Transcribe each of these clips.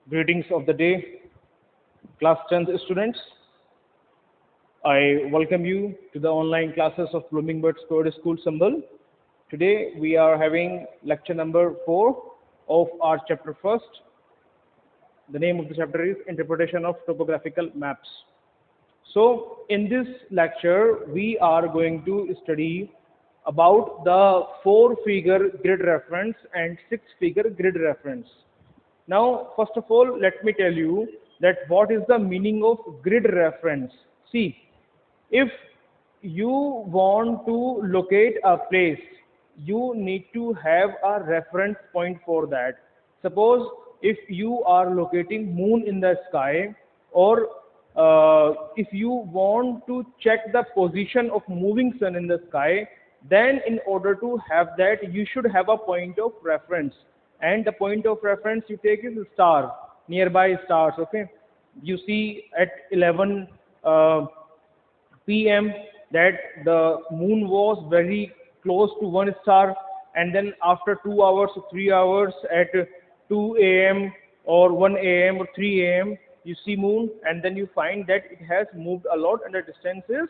Greetings of the day, class 10th students. I welcome you to the online classes of Blooming Bird Spirit School Sambal. Today we are having lecture number 4 of our chapter first. The name of the chapter is Interpretation of Topographical Maps. So in this lecture we are going to study about the 4-figure grid reference and 6-figure grid reference. Now, first of all, let me tell you that what is the meaning of grid reference. See, if you want to locate a place, you need to have a reference point for that. Suppose if you are locating moon in the sky, or if you want to check the position of moving sun in the sky, then in order to have that, you should have a point of reference. And the point of reference you take is a star, nearby stars. Okay, you see at 11 p.m. that the moon was very close to one star, and then after 2 hours or 3 hours at 2 a.m. or 1 a.m. or 3 a.m. you see moon, and then you find that it has moved a lot and the distance is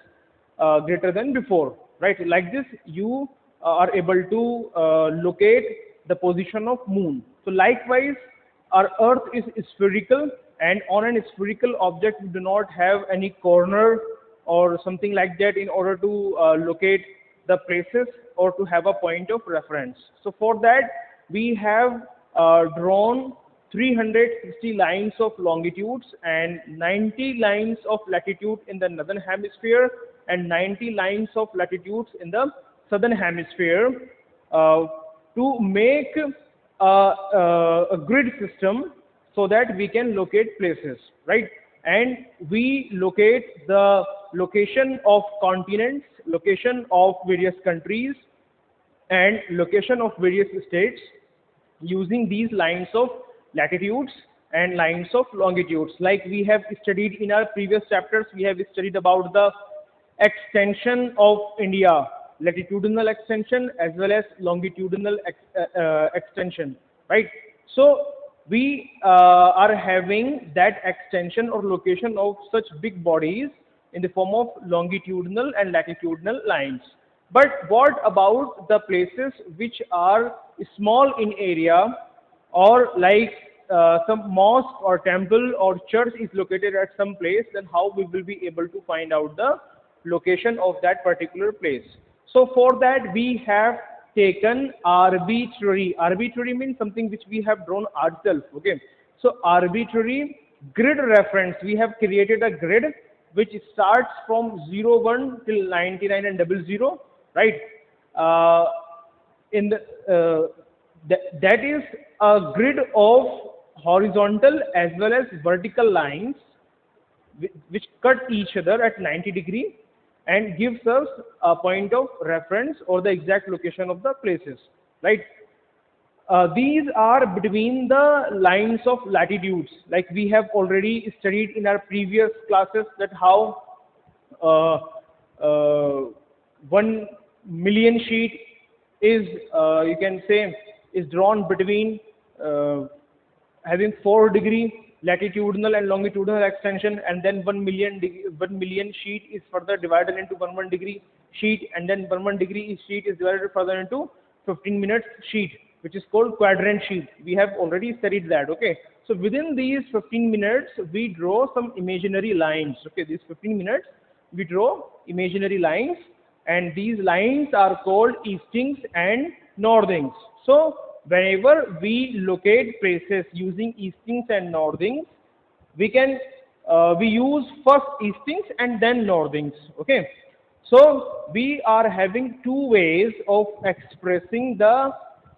greater than before, right? Like this you are able to locate the position of moon. So likewise, our earth is spherical, and on an spherical object we do not have any corner or something like that in order to locate the places or to have a point of reference. So for that we have drawn 360 lines of longitudes and 90 lines of latitude in the northern hemisphere and 90 lines of latitudes in the southern hemisphere to make a grid system so that we can locate places, right? And we locate the location of continents, location of various countries, and location of various states using these lines of latitudes and lines of longitudes. Like we have studied in our previous chapters, we have studied about the extension of India, latitudinal extension as well as longitudinal extension, right? So we are having that extension or location of such big bodies in the form of longitudinal and latitudinal lines. But what about the places which are small in area, or like some mosque or temple or church is located at some place? Then how we will be able to find out the location of that particular place? So for that we have taken arbitrary. Arbitrary means something which we have drawn ourselves. Okay. So arbitrary grid reference. We have created a grid which starts from 01 till 99 and 00. Right. In the that is a grid of horizontal as well as vertical lines which cut each other at 90 degrees and gives us a point of reference or the exact location of the places, right? These are between the lines of latitudes. Like we have already studied in our previous classes that how 1 million sheet is, you can say, is drawn between having 4-degree latitudinal and longitudinal extension, and then 1 million sheet is further divided into 1 degree sheet, and then 1 degree sheet is divided further into 15 minutes sheet, which is called quadrant sheet. We have already studied that. Okay, so within these 15 minutes we draw some imaginary lines. Okay, these 15 minutes we draw imaginary lines, and these lines are called eastings and northings. So whenever we locate places using eastings and northings, we can we use first eastings and then northings. Okay, so we are having two ways of expressing the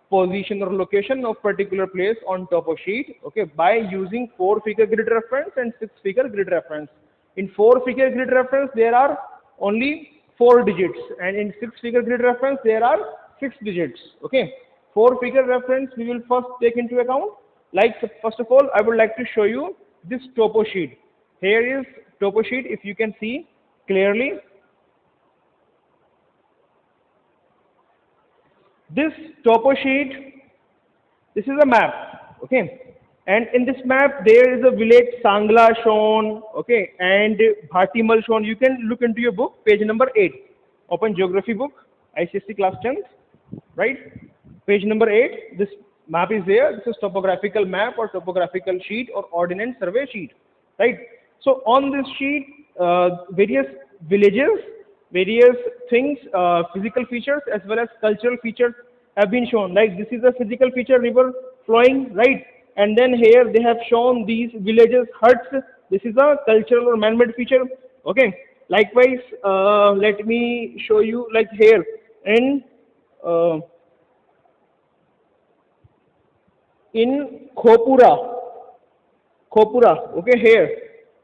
position or location of particular place on topo sheet. Okay, by using 4-figure grid reference and 6-figure grid reference. In 4-figure grid reference there are only 4 digits, and in 6-figure grid reference there are 6 digits. Okay, 4-figure reference we will first take into account. Like first of all, I would like to show you this topo sheet. Here is topo sheet. If you can see clearly, this topo sheet, this is a map. Okay, And in this map, there is a village Sangla shown, okay, and Bhatimal shown. You can look into your book, page number 8. Open geography book, ICSC class 10th, right? Page number 8. This map is there. This is topographical map or topographical sheet or ordnance survey sheet, right? So on this sheet, various villages, various things, physical features as well as cultural features have been shown. Like this is a physical feature, river flowing, right? And then here they have shown these villages, huts. This is a cultural or man-made feature. Okay. Likewise, let me show you like here uh, in Khopura. Okay, here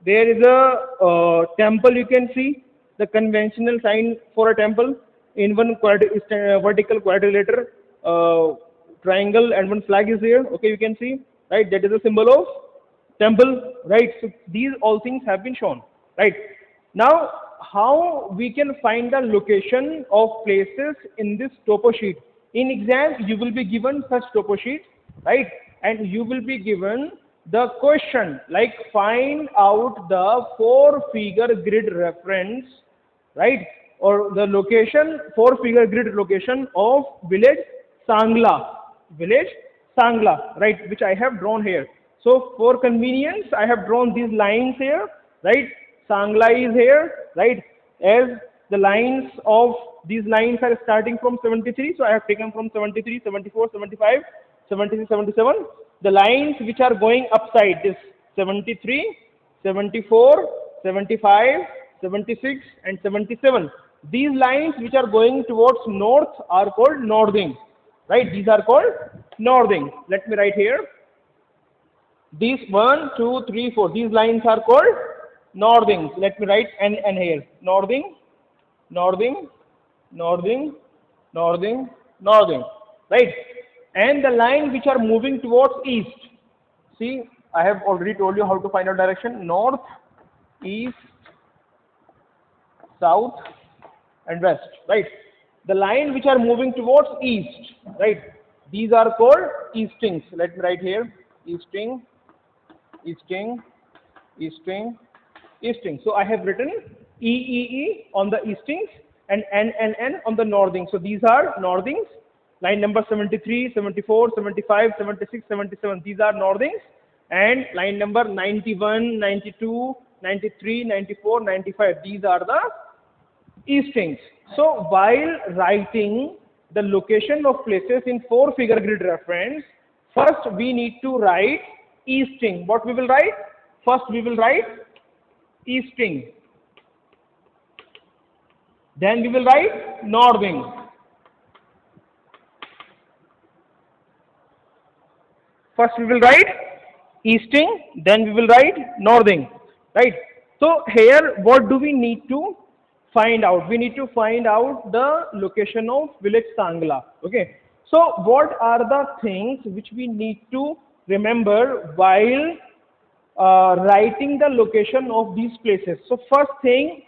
there is a temple. You can see the conventional sign for a temple in one vertical quadrilateral triangle, and one flag is there. Okay, you can see, right? That is a symbol of temple, right? So these all things have been shown, right? Now, how we can find the location of places in this topo sheet? In exam, you will be given such topo sheet, right? And you will be given the question like find out the four-figure grid reference, right? Or the location, four-figure grid location of village Sangla, right? Which I have drawn here. So for convenience, I have drawn these lines here, right? Sangla is here, right? As the lines of these lines are starting from 73, so I have taken from 73, 74, 75, 76, 77. The lines which are going upside is 73, 74, 75, 76, and 77. These lines which are going towards north are called northing, right? These are called northing. Let me write here. These 1, 2, 3, 4. These lines are called northings. Let me write N here. Northing, northing, northing, northing, northing. Right? And the lines which are moving towards east. See, I have already told you how to find out direction. North, east, south, and west. Right? The line which are moving towards east. Right? These are called eastings. Let me write here. Easting, easting, easting, easting. So I have written E on the eastings and N on the northings. So these are northings. Line number 73, 74, 75, 76, 77. These are northings. And line number 91, 92, 93, 94, 95. These are the eastings. So while writing the location of places in four-figure grid reference, first we need to write easting. What we will write? First we will write easting. Then we will write northing. First we will write easting, then we will write northing. Right? So here what do we need to find out? We need to find out the location of village Sangla. Okay. So what are the things which we need to remember while writing the location of these places? So first thing,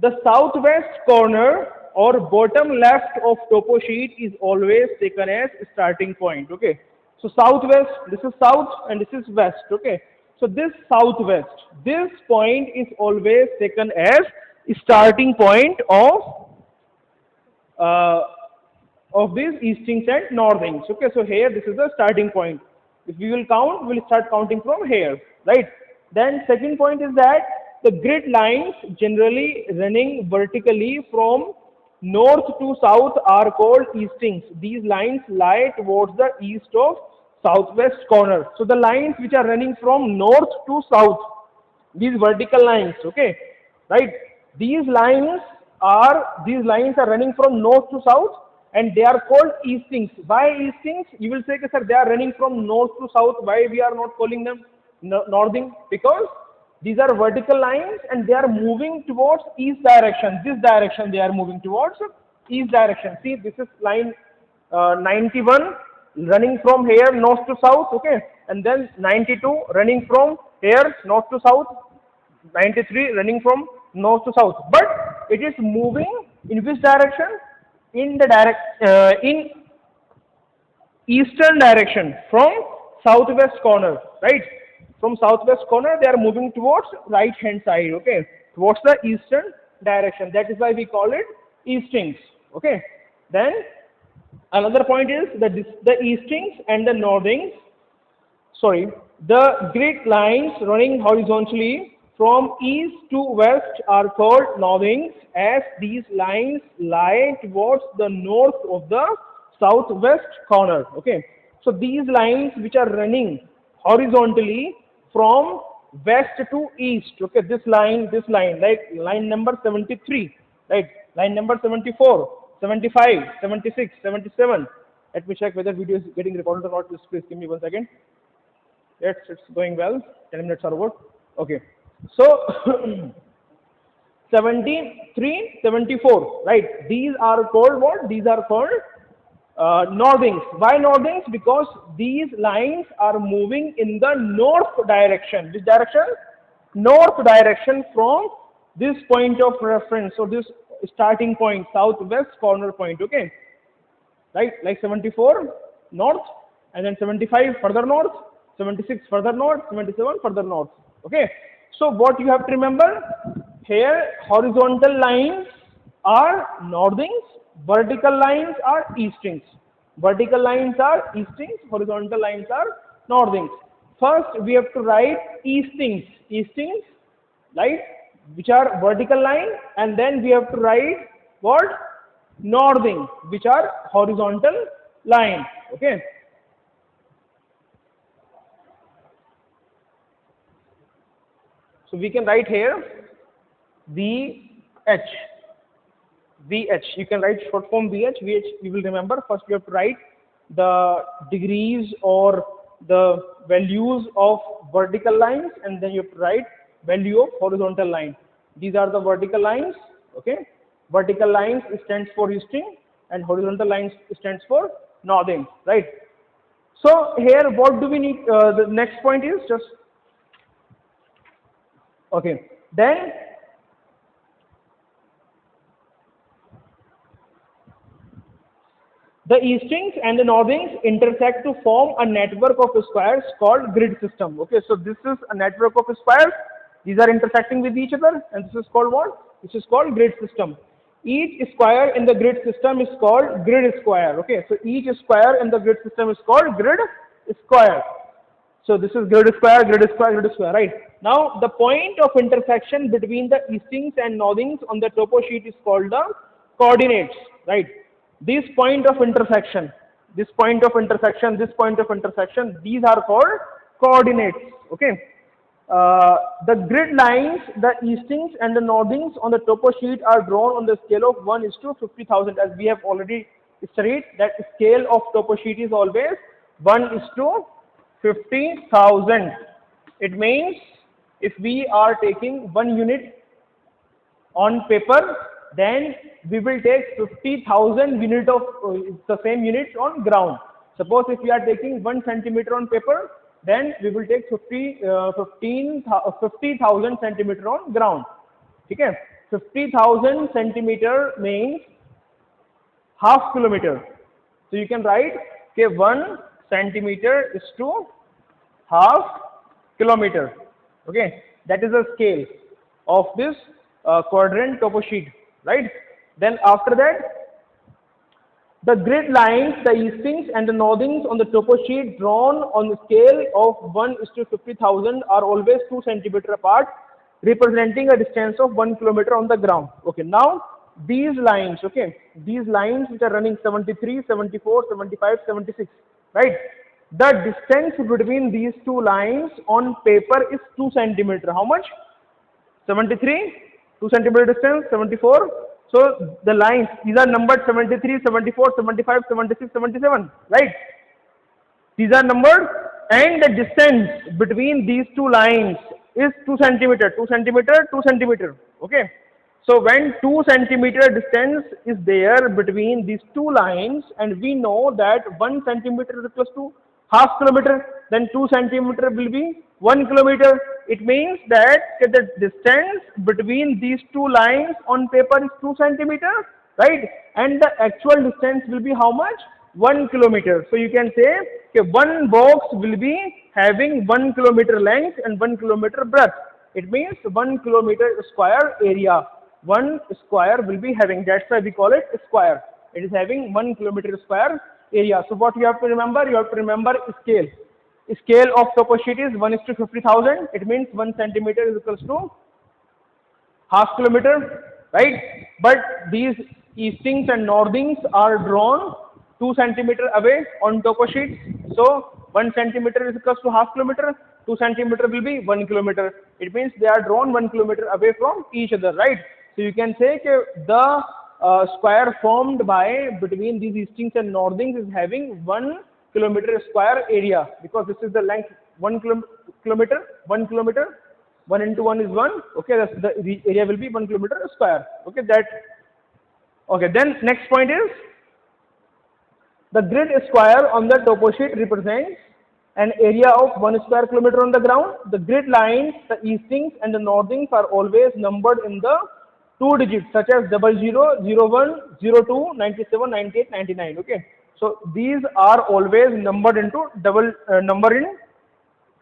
the southwest corner or bottom left of topo sheet is always taken as starting point. Okay. So southwest, this is south and this is west. Okay. So this southwest, this point is always taken as starting point of these eastings and northings. Okay, so here this is the starting point. If we will count, we will start counting from here, right? Then second point is that the grid lines generally running vertically from north to south are called eastings. These lines lie towards the east of southwest corner. So the lines which are running from north to south, these vertical lines, okay, right? These lines are running from north to south, and they are called eastings. Why eastings? You will say, sir, they are running from north to south. Why we are not calling them northing? Because these are vertical lines and they are moving towards east direction. This direction they are moving towards east direction. See, this is line 91 running from here north to south, okay, and then 92 running from here north to south, 93 running from north to south. But it is moving in which direction? In eastern direction, from southwest corner, right? From southwest corner, they are moving towards right hand side, okay, towards the eastern direction. That is why we call it eastings, okay. Then another point is that the eastings and the northings, sorry, the grid lines running horizontally from east to west are called northings, as these lines lie towards the north of the southwest corner. Okay, so these lines which are running horizontally from west to east. Okay, this line, like line number 73, right? Line number 74, 75, 76, 77. Let me check whether video is getting recorded or not. Just please give me 1 second. Yes, it's going well. 10 minutes are over. Okay. So 73, 74, right? These are called what? These are called northings. Why northings? Because these lines are moving in the north direction. Which direction? North direction from this point of reference. So this starting point, southwest corner point. Okay. Right? Like 74 north, and then 75 further north, 76 further north, 77 further north. Okay. So what you have to remember here, horizontal lines are northings, vertical lines are eastings. Vertical lines are eastings, horizontal lines are northings. First we have to write eastings, right, which are vertical line, and then we have to write what? Northing, which are horizontal line. Okay. So we can write here VH. VH. You can write short form VH. VH you will remember. First you have to write the degrees or the values of vertical lines, and then you have to write value of horizontal line. These are the vertical lines. Okay. Vertical lines stands for easting, and horizontal lines stands for northing. Right. So here what do we need? The next point is just okay. Then the eastings and the northings intersect to form a network of squares called grid system. Okay, so this is a network of squares. These are intersecting with each other, and this is called what? This is called grid system. Each square in the grid system is called grid square. Okay, so each square in the grid system is called grid square. So this is grid square, right? Now the point of intersection between the eastings and northings on the topo sheet is called the coordinates, right? This point of intersection, these are called coordinates. Okay. The grid lines, the eastings and the northings on the topo sheet are drawn on the scale of 1:50,000, as we have already studied that scale of topo sheet is always 1:50,000. It means if we are taking 1 unit on paper, then we will take 50,000 unit of the same units on ground. Suppose if we are taking 1 centimeter on paper, then we will take 50,000 centimeter on ground. Okay, 50,000 centimeter means half kilometer. So you can write okay, 1 centimeter is to half kilometer. Okay, that is the scale of this quadrant topo sheet, right? Then after that, the grid lines, the eastings and the northings on the topo sheet drawn on the scale of 1:50,000 are always 2 centimeter apart, representing a distance of 1 kilometer on the ground. Okay, now these lines, okay, these lines which are running 73, 74, 75, 76, right? The distance between these two lines on paper is 2 centimeter. How much? 73, 2 centimeter distance, 74. So the lines, these are numbered 73, 74, 75, 76, 77, right? These are numbered, and the distance between these two lines is 2 centimeter, 2 centimeter, 2 centimeter. Okay. So when 2 centimeter distance is there between these two lines, and we know that 1 centimeter is equal to half kilometer, then 2 centimeter will be 1 kilometer. It means that the distance between these two lines on paper is 2 centimeter, right? And the actual distance will be how much? 1 kilometer. So you can say okay, one box will be having 1 kilometer length and 1 kilometer breadth. It means 1 kilometer square area. One square will be having. That's why we call it square. It is having 1 kilometer square area. So what you have to remember? You have to remember scale. Scale of topo sheet is 1 is to 50,000. It means 1 centimeter is equals to half kilometer, right? But these eastings and northings are drawn 2 centimeter away on topo sheets. So 1 centimeter is equals to half kilometer. 2 centimeter will be 1 kilometer. It means they are drawn 1 kilometer away from each other, right? So you can say the square formed by between these eastings and northings is having 1 kilometer square area, because this is the length 1 kilometer, 1 kilometer. 1 into 1 is 1. Okay, the area will be 1 kilometer square. Okay, that. Okay, then next point is the grid square on the topo sheet represents an area of 1 square kilometer on the ground. The grid lines, the eastings and the northings are always numbered in the 2 digits, such as 00, 01, 02, 97, 98, 99. Okay, so these are always numbered into number in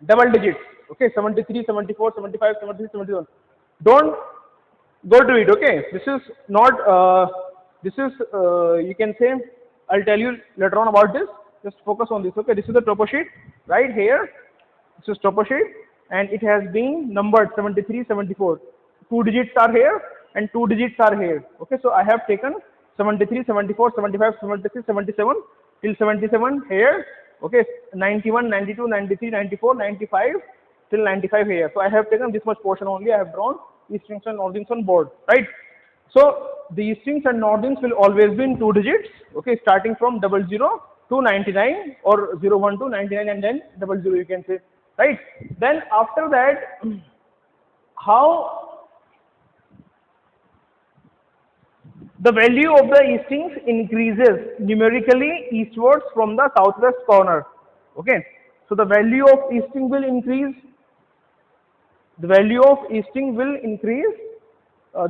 double digits. Okay, 73, 74, 75, 76, 77. Don't go to it. Okay, this is not this is you can say, I'll tell you later on about this. Just focus on this. Okay, this is the topo sheet right here. This is topo sheet and it has been numbered 73, 74. 2 digits are here and 2 digits are here. Okay, so I have taken 73, 74, 75, 76, 77 till 77 here. Okay, 91, 92, 93, 94, 95 till 95 here. So I have taken this much portion only. I have drawn eastings and northings on board, right? So the eastings and northings will always be in 2 digits. Okay, starting from 00 to 99 or 01 to 99 and then 00 you can say, right? Then after that, how the value of the eastings increases numerically eastwards from the southwest corner. Okay, so the value of easting will increase. The value of easting will increase.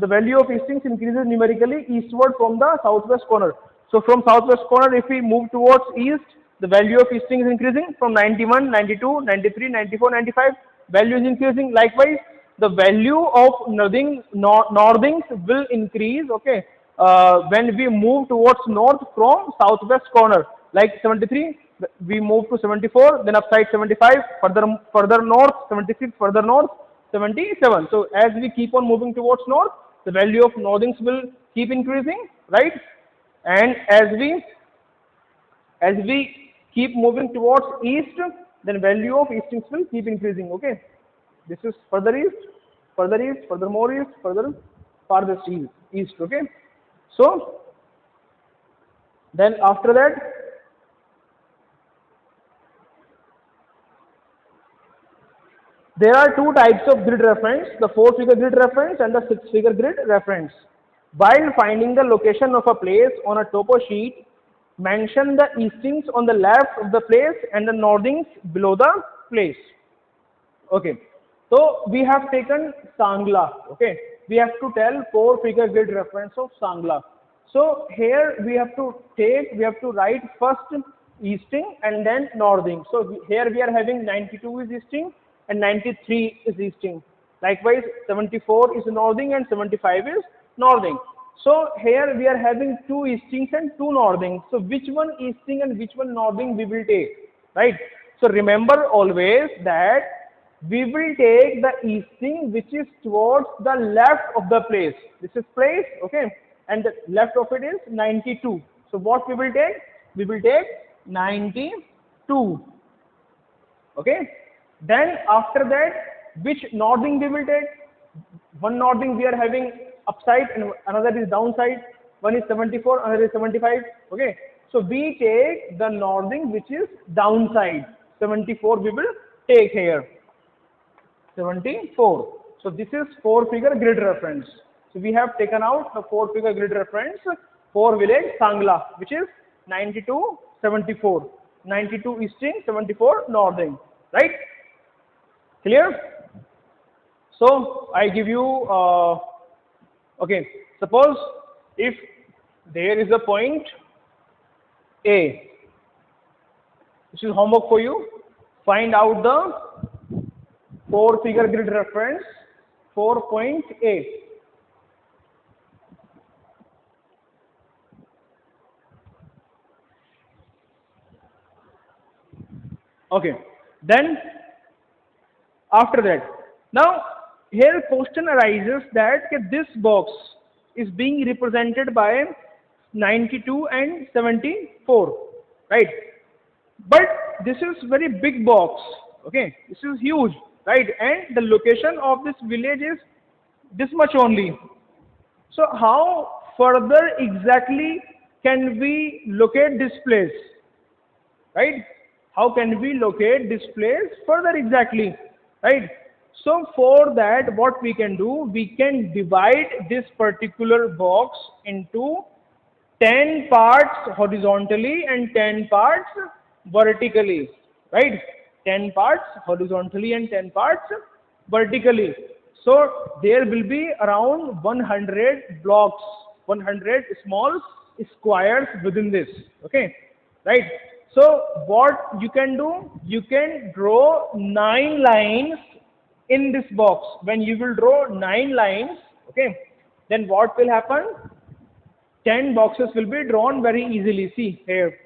The value of eastings increases numerically eastward from the southwest corner. So from southwest corner, if we move towards east, the value of easting is increasing from 91, 92, 93, 94, 95. Value is increasing. Likewise, the value of northings will increase. Okay, when we move towards north from southwest corner, like 73, we move to 74, then upside 75, further north 76, further north 77. So as we keep on moving towards north, the value of northings will keep increasing, right? And as we keep moving towards east, then value of eastings will keep increasing. Okay, this is further east, further more east, further farthest east. Okay, so then after that, there are 2 types of grid reference, the 4-figure grid reference and the 6-figure grid reference. While finding the location of a place on a topo sheet, mention the eastings on the left of the place and the northings below the place. Okay, so we have taken Sangla. Okay, we have to tell 4-figure grid reference of Sangla. So here we have to write first easting and then northing. So here we are having 92 is easting and 93 is easting. Likewise, 74 is northing and 75 is northing. So here we are having 2 eastings and 2 northings. So which one easting and which one northing we will take, right? So remember always that we will take the easting which is towards the left of the place. This is place, okay, and the left of it is 92. So what we will take? We will take 92. Okay. Then after that, which northing we will take? One northing we are having upside and another is downside. One is 74, another is 75. Okay, so we take the northing which is downside. 74 we will take here. 74. So this is 4-figure grid reference. So we have taken out the 4-figure grid reference for village Sangla, which is 92, 74. 92 easting, 74 northing. Right? Clear? So I give you, okay, suppose if there is a point A. This is homework for you. Find out the four-figure grid reference 4.A. Okay. Then after that, now here question arises that this box is being represented by 92 and 74, right? But this is very big box, okay? This is huge, right? And the location of this village is this much only. So how further exactly can we locate this place, right? How can we locate this place further exactly, right? So for that, what we can do, we can divide this particular box into 10 parts horizontally and 10 parts vertically, right? 10 parts horizontally and 10 parts vertically. So there will be around 100 blocks, 100 small squares within this, okay, right? So what you can do, you can draw 9 lines in this box. When you will draw 9 lines, okay, then what will happen? 10 boxes will be drawn very easily. See here.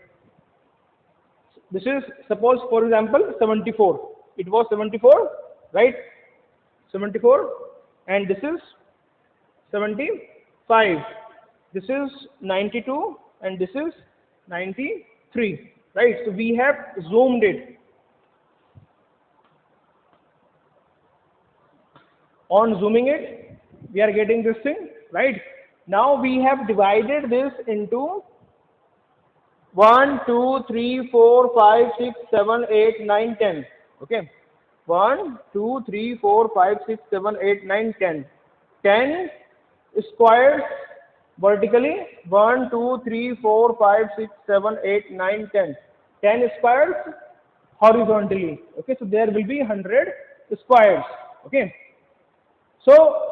This is, suppose for example, 74. It was 74, right? 74. And this is 75. This is 92 and this is 93, right? So we have zoomed it. On zooming it, we are getting this thing, right? Now we have divided this into 1, 2, 3, 4, 5, 6, 7, 8, 9, 10. Okay. 1, 2, 3, 4, 5, 6, 7, 8, 9, 10. 10 squares vertically. 1, 2, 3, 4, 5, 6, 7, 8, 9, 10. 10 squares horizontally. Okay. So there will be 100 squares. Okay. So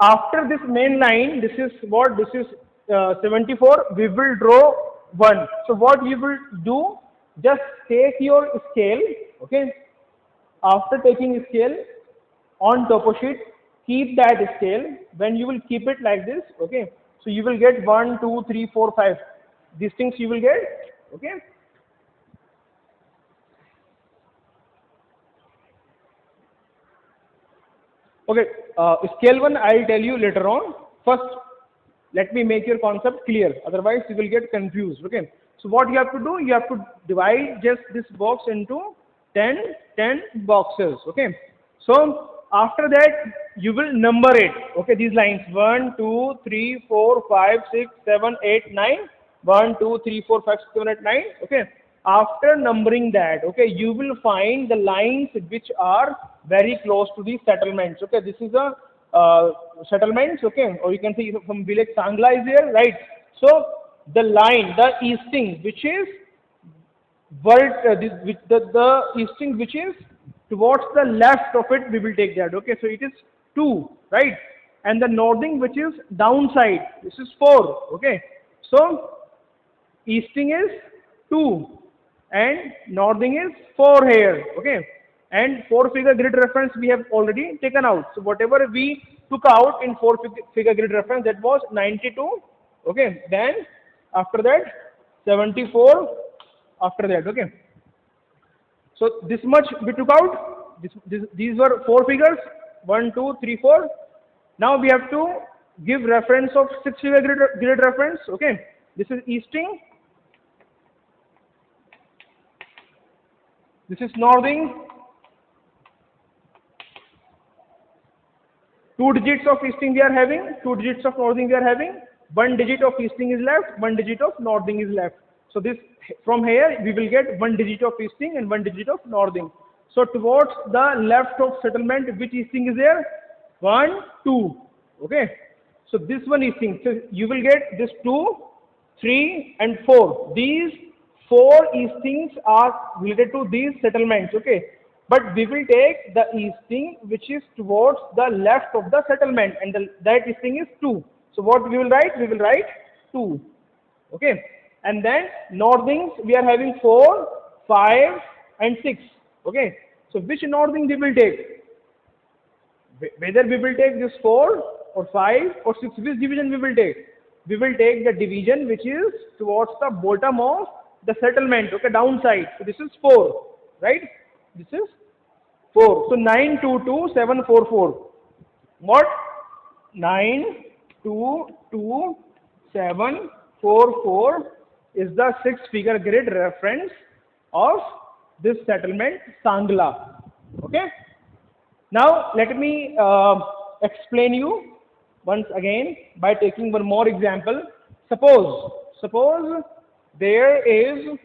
after this main line, this is what? This is 74. We will draw 1. So what you will do? Just take your scale. Okay. After taking scale on topo sheet, keep that scale. When you will keep it like this, okay. So you will get 1, 2, 3, 4, 5. These things you will get. Okay. Okay, scale 1 I will tell you later on. First, let me make your concept clear. Otherwise, you will get confused. Okay. So what you have to do, you have to divide just this box into 10 boxes. Okay. So after that, you will number it. Okay, these lines 1, 2, 3, 4, 5, 6, 7, 8, 9. 1, 2, 3, 4, 5, 6, 7, 8, 9. Okay. After numbering that, okay, you will find the lines which are very close to the settlements. Okay, this is a settlements. Okay, or you can see from village Sangla is there, right? So the line, the easting, which is the easting which is towards the left of it, we will take that. Okay, so it is 2, right? And the northing which is downside, this is 4. Okay, so easting is 2 and northing is 4 here. Okay, and 4-figure grid reference we have already taken out. So whatever we took out in 4-figure grid reference, that was 92. Okay, then after that 74 after that. Okay, so this much we took out. These were 4 figures, 1, 2, 3, 4. Now we have to give reference of 6-figure grid reference. Okay, this is easting, this is northing. 2 digits of easting we are having, 2 digits of northing we are having. 1 digit of easting is left, 1 digit of northing is left. So this, from here we will get 1 digit of easting and 1 digit of northing. So towards the left of settlement, which easting is there? 1, 2. Okay. So this one easting. So you will get this 2, 3 and 4. These 4 eastings are related to these settlements. Okay. But we will take the easting which is towards the left of the settlement, and that easting is 2. So what we will write? We will write 2. Okay. And then northings we are having 4, 5 and 6. Okay, so which northing we will take? Whether we will take this 4 or 5 or 6, which division we will take? We will take the division which is towards the bottom of the settlement, okay, downside. So this is 4, right? This is 4. So 922,744. What? 922,744 is the 6-figure grid reference of this settlement Sangla. Okay. Now let me explain you once again by taking one more example. Suppose there is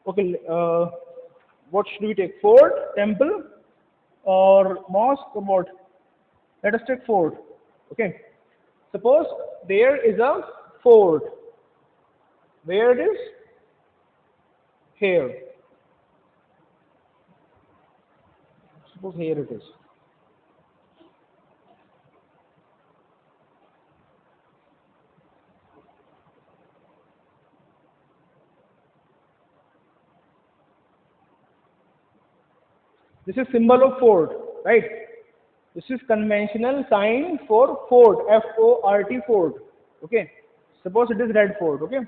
okay. What should we take? Fort, temple, or mosque, or what? Let us take fort. Okay. Suppose there is a fort. Where it is? Here. Suppose here it is. This is symbol of fort, right? This is conventional sign for fort, F-O-R-T, fort. Okay. Suppose it is red fort. Okay.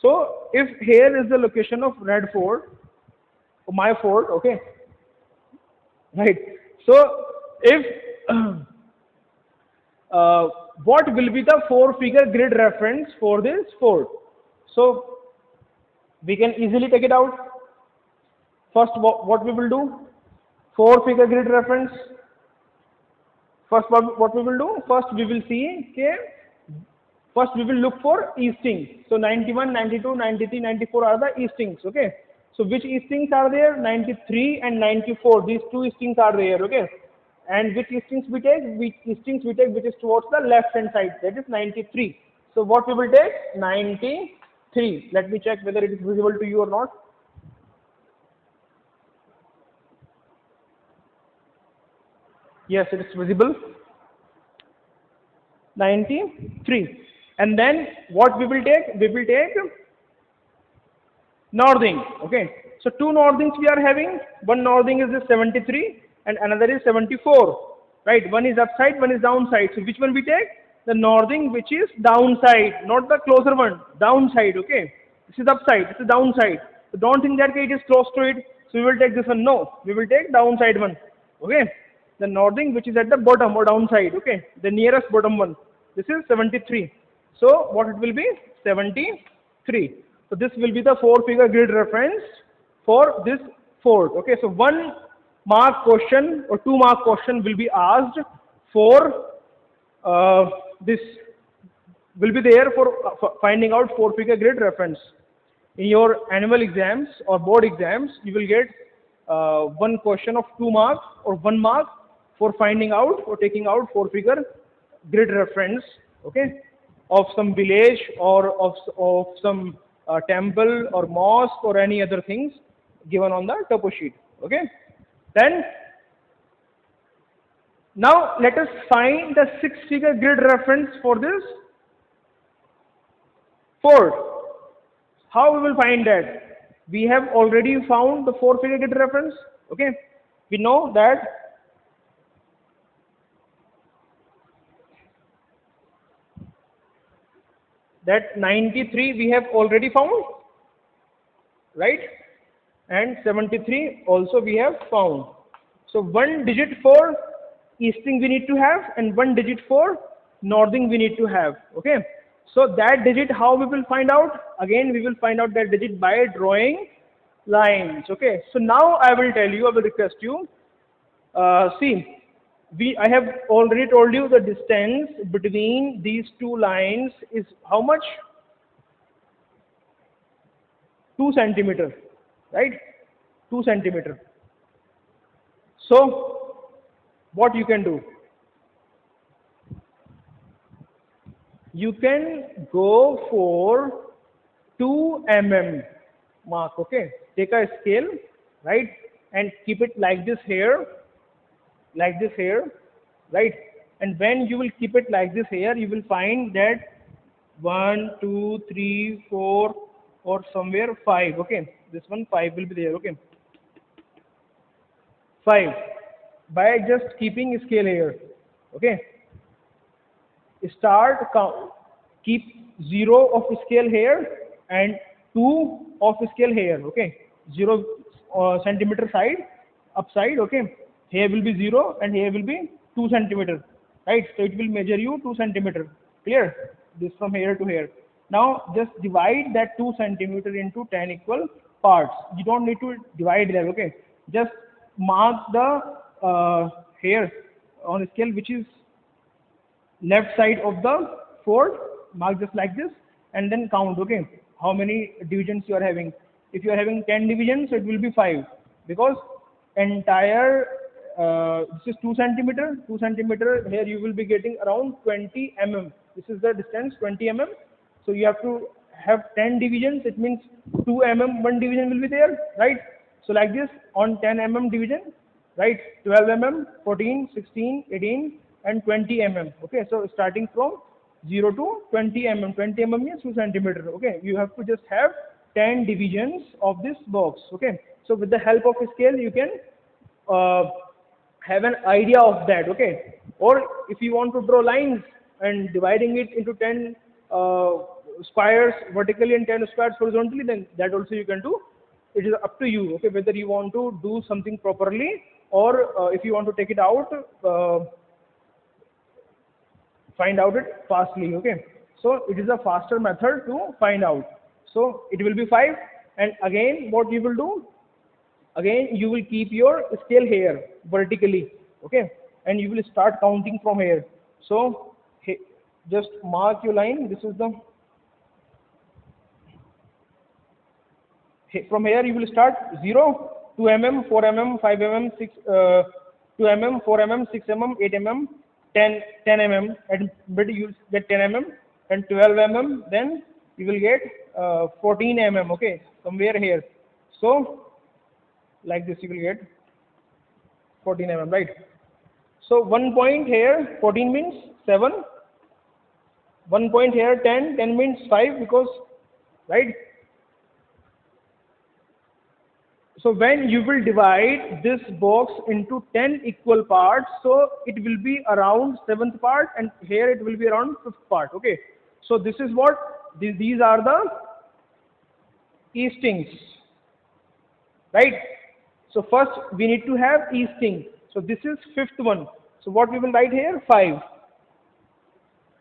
So if here is the location of red fort, my fort, okay, right? So if what will be the 4-figure grid reference for this fort? So we can easily take it out. First, what we will do? 4-figure grid reference. First, what we will do? First, we will see, okay, first we will look for eastings. So 91, 92, 93, 94 are the eastings. Okay. So which eastings are there? 93 and 94. These two eastings are there. Okay. And which eastings we take? Which eastings we take which is towards the left hand side? That is 93. So what we will take? 93. Let me check whether it is visible to you or not. Yes, it is visible. 93. And then what we will take? We will take northing. Okay. So two northings we are having. One northing is 73 and another is 74. Right. One is upside, one is downside. So which one we take? The northing which is downside, not the closer one. Downside. Okay. This is upside. This is downside. So don't think that it is close to it. So we will take this one. No. We will take downside one. Okay. The northing which is at the bottom or downside. Okay. The nearest bottom one. This is 73. So what it will be? 73. So this will be the 4-figure grid reference for this fort. Okay. So 1-mark question or 2-mark question will be asked for this will be there for finding out 4-figure grid reference. In your annual exams or board exams, you will get one question of 2 marks or 1 mark for finding out or taking out 4-figure grid reference, okay, of some village or of some temple or mosque or any other things given on the topo sheet. Okay. Then now let us find the 6-figure grid reference for this fort. How we will find that? We have already found the 4-figure grid reference. Okay. We know that 93 we have already found, right? And 73 also we have found. So 1 digit for easting we need to have and 1 digit for northing we need to have. Okay. So that digit how we will find out? Again we will find out that digit by drawing lines. Okay. So now I will tell you, I will request you, see, I have already told you the distance between these two lines is how much? 2 centimeter, right? 2 centimeter. So what you can do? You can go for 2 mm mark. Okay, take a scale, right, and keep it like this here, right? And when you will keep it like this here, you will find that 1, 2, 3, 4, or somewhere 5. Okay, this one 5 will be there. Okay, 5 by just keeping scale here. Okay, start count, keep 0 of scale here and 2 of scale here. Okay, 0 centimeter side upside. Okay, here will be 0 and here will be 2 centimeter, right? So it will measure you 2 centimeter. Clear? This from here to here. Now just divide that 2 centimeter into 10 equal parts. You don't need to divide that. Okay, just mark the here on a scale which is left side of the fold, mark just like this, and then count. Okay, how many divisions you are having. If you are having 10 divisions, it will be 5, because entire this is 2 centimeter. 2 centimeter, here you will be getting around 20 mm. This is the distance, 20 mm. So you have to have 10 divisions. It means 2 mm one division will be there, right? So like this, on 10 mm division, right? 12 mm, 14, 16, 18, and 20 mm. Okay, so starting from 0 to 20 mm. 20 mm means 2 centimeter. Okay, you have to just have 10 divisions of this box. Okay, so with the help of a scale, you can have an idea of that. Okay, or if you want to draw lines and dividing it into 10 squares vertically and 10 squares horizontally, then that also you can do. It is up to you. Okay, whether you want to do something properly, or if you want to take it out, find out it fastly. Okay, so it is a faster method to find out. So it will be 5, and again what you will do, again you will keep your scale here vertically. Okay, and you will start counting from here. So just mark your line. This is the, from here you will start 0, 2 mm, 4 mm, 5 mm, 6, 2 mm, 4 mm, 6 mm, 8 mm, 10 mm, and mid you get 10 mm, and 12 mm, then you will get 14 mm. Okay, somewhere here. So like this you will get 14 mm, right? So 1 point here, 14 means 7. 1 point here, 10. 10 means 5, because, right? So when you will divide this box into 10 equal parts, so it will be around 7th part, and here it will be around 5th part. Okay, so this is what, these are the eastings, right? So first we need to have easting. So this is 5th one. So what we will write here? 5.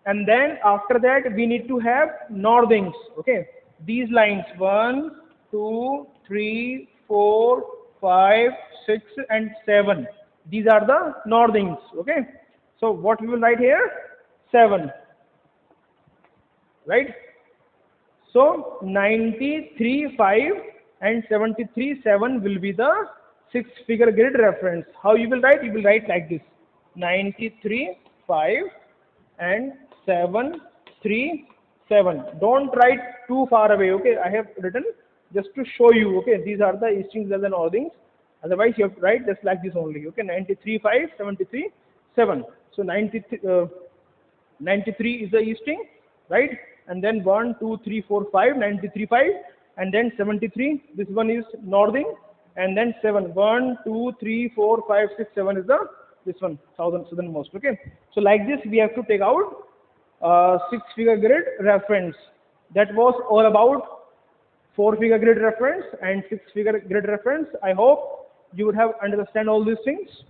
And then after that we need to have northings. Okay, these lines 1, 2, 3, 4, 5, 6, and 7. These are the northings. Okay, so what we will write here? 7, right? So 93.5 and 73.7 will be the 6-figure grid reference. How you will write? You will write like this: 93.5 and 7.3.7. Don't write too far away. Okay, I have written just to show you. Okay, these are the eastings and the northings. Otherwise you have to write just like this only. Okay, 93.5, 73.7. So 93 is the easting, right? And then 1, 2, 3, 4, 5, 93.5, and then 73. This one is northing, and then 7. 1, 2, 3, 4, 5, 6, 7 is the, this one, southernmost. Okay, so like this we have to take out 6-figure grid reference. That was all about 4-figure grid reference and 6-figure grid reference. I hope you would have understand all these things.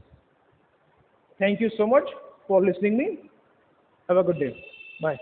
Thank you so much for listening me. Have a good day. Bye.